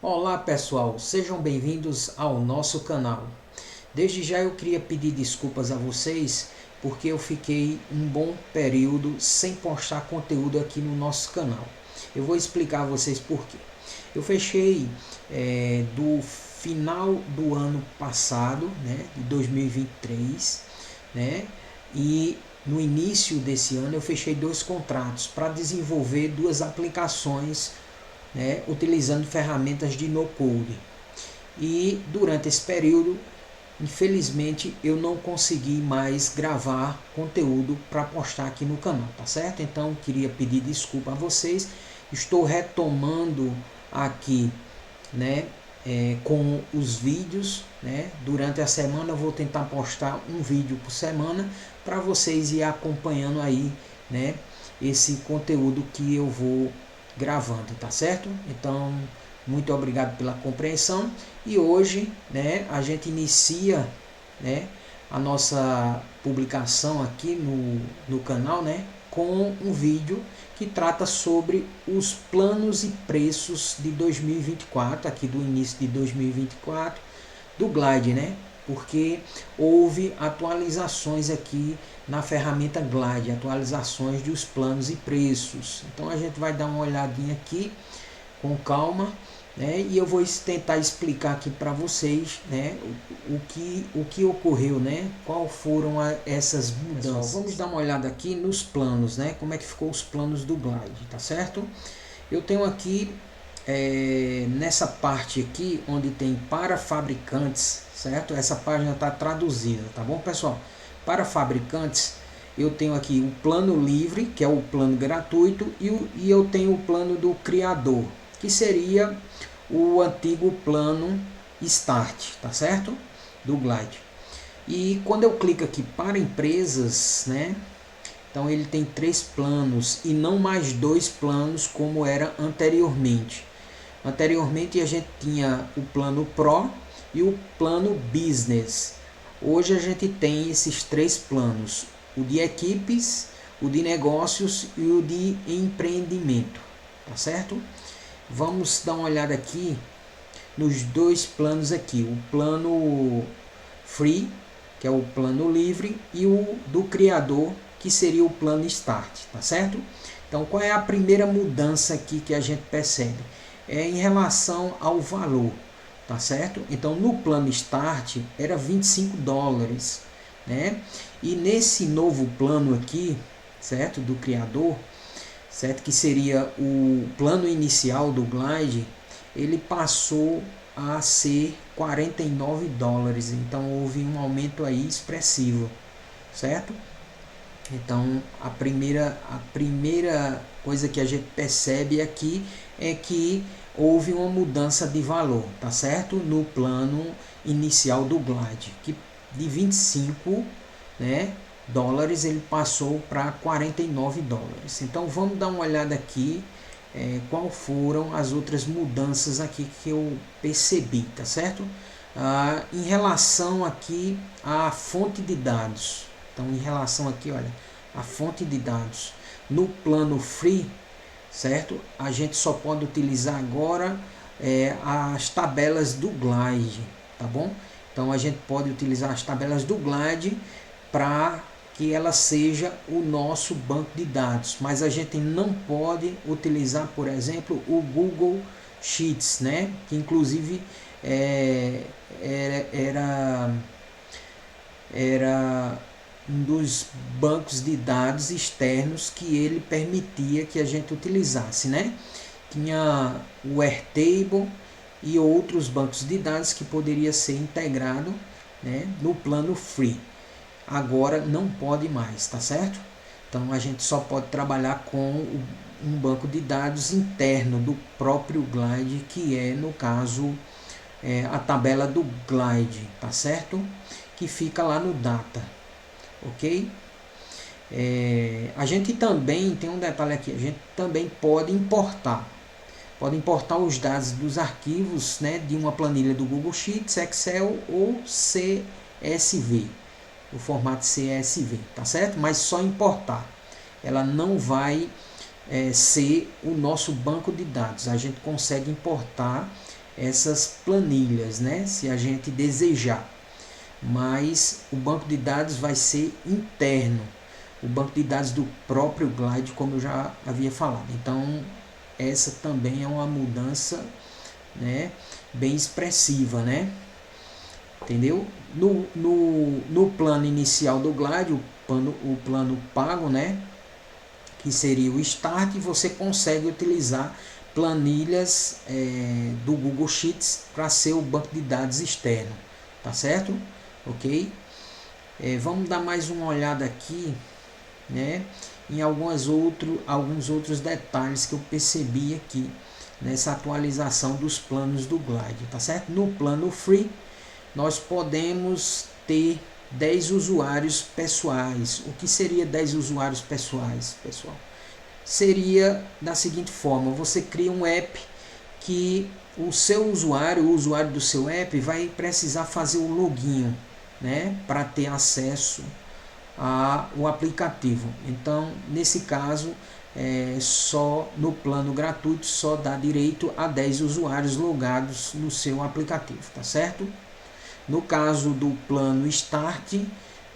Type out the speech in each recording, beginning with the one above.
Olá pessoal, sejam bem-vindos ao nosso canal. Desde já eu queria pedir desculpas a vocês porque eu fiquei um bom período sem postar conteúdo aqui no nosso canal. Eu vou explicar a vocês por quê. Eu fechei do final do ano passado, né, de 2023, né, e no início desse ano eu fechei dois contratos para desenvolver duas aplicações, né, utilizando ferramentas de no-code. E durante esse período, infelizmente, eu não consegui mais gravar conteúdo para postar aqui no canal, tá certo? Então, queria pedir desculpa a vocês. Estou retomando aqui, né, com os vídeos, né? Durante a semana eu vou tentar postar um vídeo por semana para vocês ir acompanhando aí, né, esse conteúdo que eu vou gravando, tá certo? Então, muito obrigado pela compreensão. E hoje, né, a gente inicia, né, a nossa publicação aqui no canal, né, com um vídeo que trata sobre os planos e preços de 2024, aqui do início de 2024, do Glide, né? Porque houve atualizações aqui na ferramenta Glide, atualizações dos planos e preços. Então a gente vai dar uma olhadinha aqui com calma, né? E eu vou tentar explicar aqui para vocês, né, o que ocorreu, né? Qual foram essas mudanças. Pessoal, vamos dar uma olhada aqui nos planos, né? Como é que ficou os planos do Glide, tá certo? Eu tenho aqui nessa parte aqui onde tem para fabricantes, certo? Essa página está traduzida, tá bom, pessoal? Para fabricantes, eu tenho aqui o plano livre, que é o plano gratuito, e eu tenho o plano do criador, que seria o antigo plano Start, tá certo? Do Glide. E quando eu clico aqui para empresas, né? Então ele tem 3 planos e não mais 2 planos como era anteriormente. Anteriormente a gente tinha o plano Pro e o plano Business. Hoje a gente tem esses 3 planos: o de equipes, o de negócios e o de empreendimento, tá certo? Vamos dar uma olhada aqui nos dois planos aqui, o plano Free, que é o plano livre, e o do criador, que seria o plano Start, tá certo? Então, qual é a primeira mudança aqui que a gente percebe? É em relação ao valor, tá certo? Então, no plano Start era $25, né? E nesse novo plano aqui, certo, do criador, certo, que seria o plano inicial do Glide, ele passou a ser $49. Então houve um aumento aí expressivo, certo? Então a primeira coisa que a gente percebe aqui é que houve uma mudança de valor, tá certo? No plano inicial do Glide, que de 25, né, dólares ele passou para $49. Então vamos dar uma olhada aqui qual foram as outras mudanças aqui que eu percebi, tá certo? Em relação aqui à fonte de dados, então em relação aqui, olha, a fonte de dados no plano free, certo? A gente só pode utilizar agora as tabelas do Glide, tá bom? Então a gente pode utilizar as tabelas do Glide para que ela seja o nosso banco de dados, mas a gente não pode utilizar, por exemplo, o Google Sheets, né? Que inclusive era um dos bancos de dados externos que ele permitia que a gente utilizasse, né? Tinha o Airtable e outros bancos de dados que poderia ser integrado, né, no plano free. Agora não pode mais, tá certo? Então a gente só pode trabalhar com um banco de dados interno do próprio Glide, que é, no caso, a tabela do Glide, tá certo? Que fica lá no Data, ok? A gente também, tem um detalhe aqui, a gente também pode importar os dados dos arquivos, né, de uma planilha do Google Sheets, Excel ou CSV, o formato CSV, tá certo? Mas só importar. Ela não vai ser o nosso banco de dados. A gente consegue importar essas planilhas, né? Se a gente desejar. Mas o banco de dados vai ser interno, o banco de dados do próprio Glide, como eu já havia falado. Então essa também é uma mudança, né, bem expressiva, né? Entendeu? No plano inicial do Glide, o plano pago, né, que seria o Start, você consegue utilizar planilhas do Google Sheets para ser o banco de dados externo, tá certo? Ok? Vamos dar mais uma olhada aqui, né, em alguns outros detalhes que eu percebi aqui nessa atualização dos planos do Glide, tá certo? No plano Free, nós podemos ter 10 usuários pessoais. O que seria 10 usuários pessoais, pessoal? Seria da seguinte forma: você cria um app que o usuário do seu app vai precisar fazer o login, né, para ter acesso ao aplicativo. Então, nesse caso, só no plano gratuito só dá direito a 10 usuários logados no seu aplicativo, tá certo? No caso do plano Start,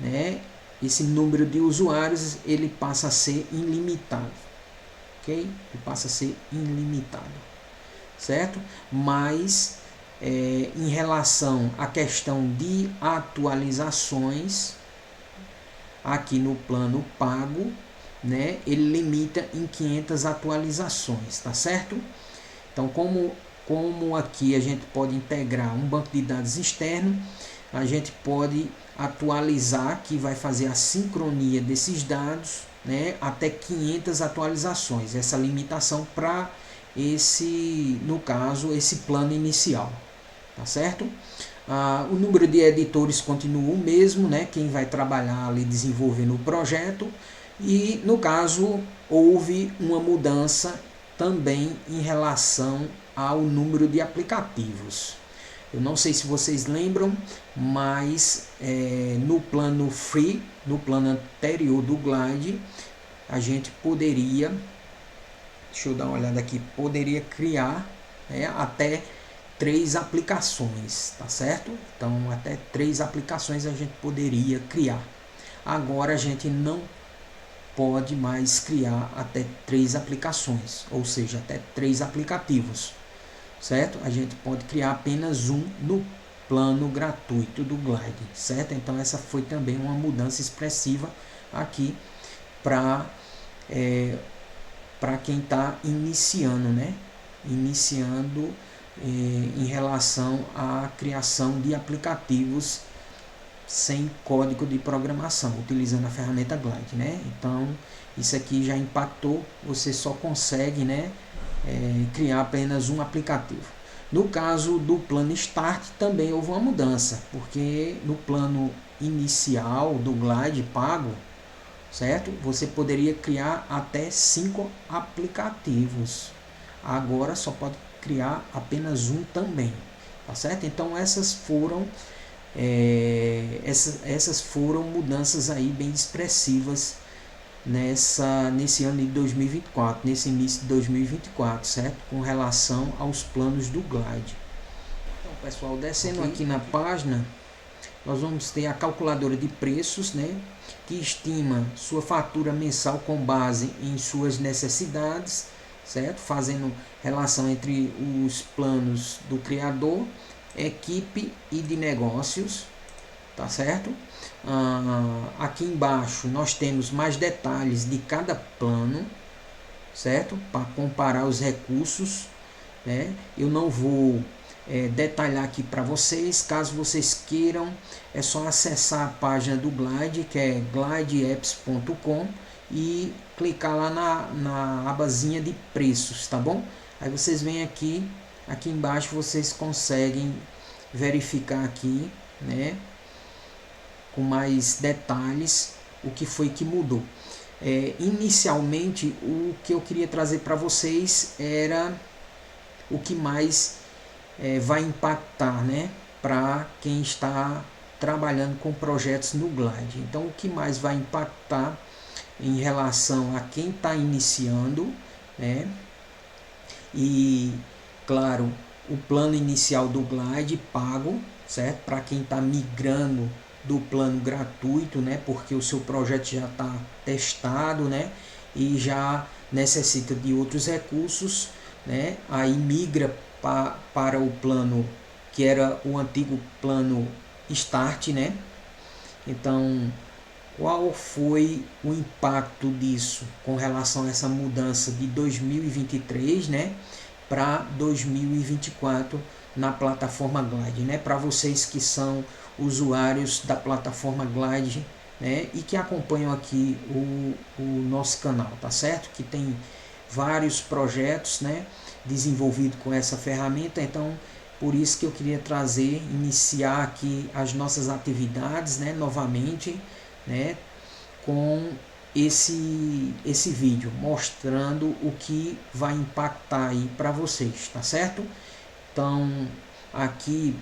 né, esse número de usuários ele passa a ser ilimitado, ok? Ele passa a ser ilimitado, certo? Mas em relação à questão de atualizações, aqui no plano pago, né, ele limita em 500 atualizações, tá certo? Então, como aqui a gente pode integrar um banco de dados externo, a gente pode atualizar, que vai fazer a sincronia desses dados, né, até 500 atualizações, essa limitação para no caso, esse plano inicial, tá certo? O número de editores continua o mesmo, né, quem vai trabalhar ali desenvolvendo o projeto, e no caso houve uma mudança também em relação ao número de aplicativos. Eu não sei se vocês lembram, mas no plano Free, no plano anterior do Glide, a gente poderia, deixa eu dar uma olhada aqui, poderia criar até 3 aplicações, tá certo? Então até 3 aplicações a gente poderia criar. Agora a gente não pode mais criar até 3 aplicações, ou seja, até 3 aplicativos, certo? A gente pode criar apenas um no plano gratuito do Glide, certo? Então essa foi também uma mudança expressiva aqui para quem está iniciando, né? Iniciando em relação à criação de aplicativos sem código de programação, utilizando a ferramenta Glide, né? Então isso aqui já impactou, você só consegue, né, criar apenas um aplicativo. No caso do plano Start também houve uma mudança, porque no plano inicial do Glide pago, certo? Você poderia criar até 5 aplicativos. Agora só pode criar apenas um também, tá certo? Então essas foram mudanças aí bem expressivas nesse ano de 2024, nesse início de 2024, certo? Com relação aos planos do Glide. Então, pessoal, descendo aqui na página, nós vamos ter a calculadora de preços, né, que estima sua fatura mensal com base em suas necessidades, certo? Fazendo relação entre os planos do criador, equipe e de negócios, tá certo? Aqui embaixo nós temos mais detalhes de cada plano, certo? Para comparar os recursos, né? Eu não vou detalhar aqui para vocês. Caso vocês queiram, é só acessar a página do Glide, que é glideapps.com, e clicar lá na abazinha de preços, tá bom? Aí vocês vêm aqui embaixo, vocês conseguem verificar aqui, né, com mais detalhes o que foi que mudou. Inicialmente, o que eu queria trazer para vocês era o que mais vai impactar, né, para quem está trabalhando com projetos no Glide. Então, o que mais vai impactar em relação a quem está iniciando, né, e claro, o plano inicial do Glide pago, certo? Para quem está migrando do plano gratuito, né? Porque o seu projeto já está testado, né? E já necessita de outros recursos, né? Aí migra para o plano que era o antigo plano Start, né? Então, qual foi o impacto disso com relação a essa mudança de 2023, né, para 2024 na plataforma Glide, né? Para vocês que são usuários da plataforma Glide, né, e que acompanham aqui o nosso canal, tá certo? Que tem vários projetos, né, desenvolvidos com essa ferramenta. Então, por isso que eu queria iniciar aqui as nossas atividades, né, novamente, né, com esse vídeo mostrando o que vai impactar aí para vocês, tá certo? Então, aqui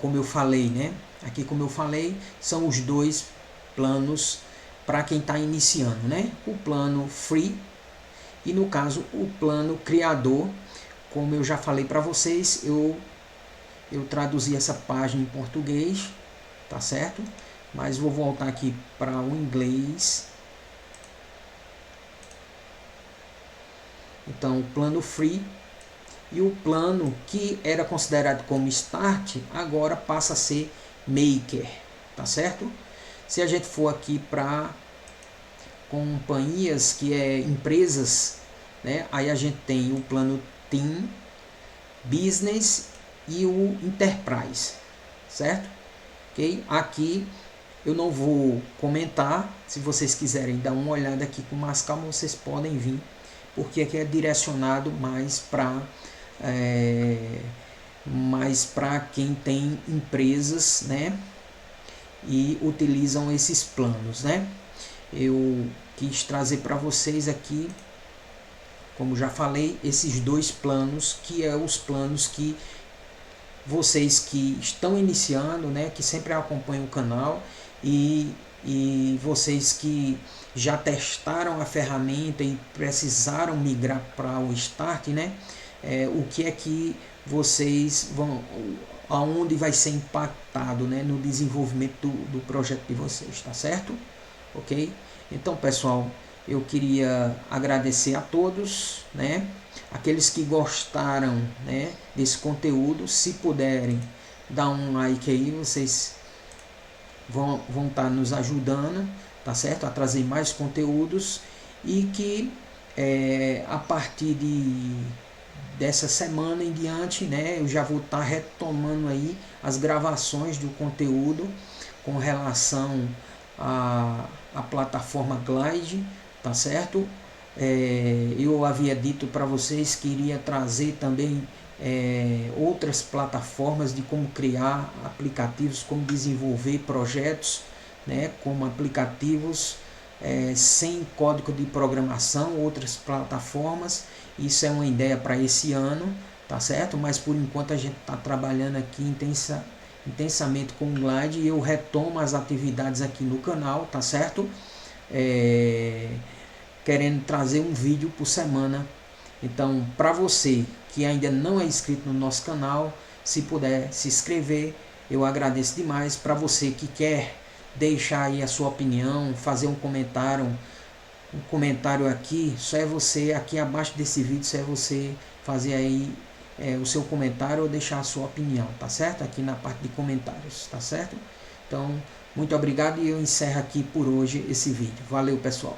como eu falei, né? Aqui, como eu falei, são os dois planos para quem está iniciando, né? O plano free e, no caso, o plano criador. Como eu já falei para vocês, eu traduzi essa página em português, tá certo? Mas vou voltar aqui para o inglês. Então, o plano free e o plano que era considerado como Start agora passa a ser Maker, tá certo? Se a gente for aqui para companhias, que é empresas, né? Aí a gente tem o plano Team, Business e o Enterprise, certo? Ok? Aqui eu não vou comentar. Se vocês quiserem dar uma olhada aqui com mais calma, vocês podem vir, porque aqui é direcionado mais para quem tem empresas, né, e utilizam esses planos, né? Eu quis trazer para vocês aqui, como já falei, esses dois planos, que é os planos que vocês que estão iniciando, né, que sempre acompanham o canal, e vocês que já testaram a ferramenta e precisaram migrar para o Start, né? O que é que vocês vão, aonde vai ser impactado, né, no desenvolvimento do projeto de vocês, tá certo? Ok? Então, pessoal, eu queria agradecer a todos, né? Aqueles que gostaram, né, desse conteúdo, se puderem dar um like aí, vocês vão estar nos ajudando, tá certo? A trazer mais conteúdos, e que a partir dessa semana em diante, né, eu já vou estar retomando aí as gravações do conteúdo com relação à plataforma Glide, tá certo? Eu havia dito para vocês que iria trazer também outras plataformas de como criar aplicativos, como desenvolver projetos, né, como aplicativos sem código de programação, outras plataformas. Isso é uma ideia para esse ano, tá certo? Mas por enquanto a gente está trabalhando aqui intensamente com o Glide, e eu retomo as atividades aqui no canal, tá certo? Querendo trazer um vídeo por semana. Então, para você que ainda não é inscrito no nosso canal, se puder se inscrever, eu agradeço demais. Para você que quer deixar aí a sua opinião, fazer um comentário aqui, só é você, aqui abaixo desse vídeo, só é você fazer aí o seu comentário ou deixar a sua opinião, tá certo? Aqui na parte de comentários, tá certo? Então, muito obrigado, e eu encerro aqui por hoje esse vídeo. Valeu, pessoal!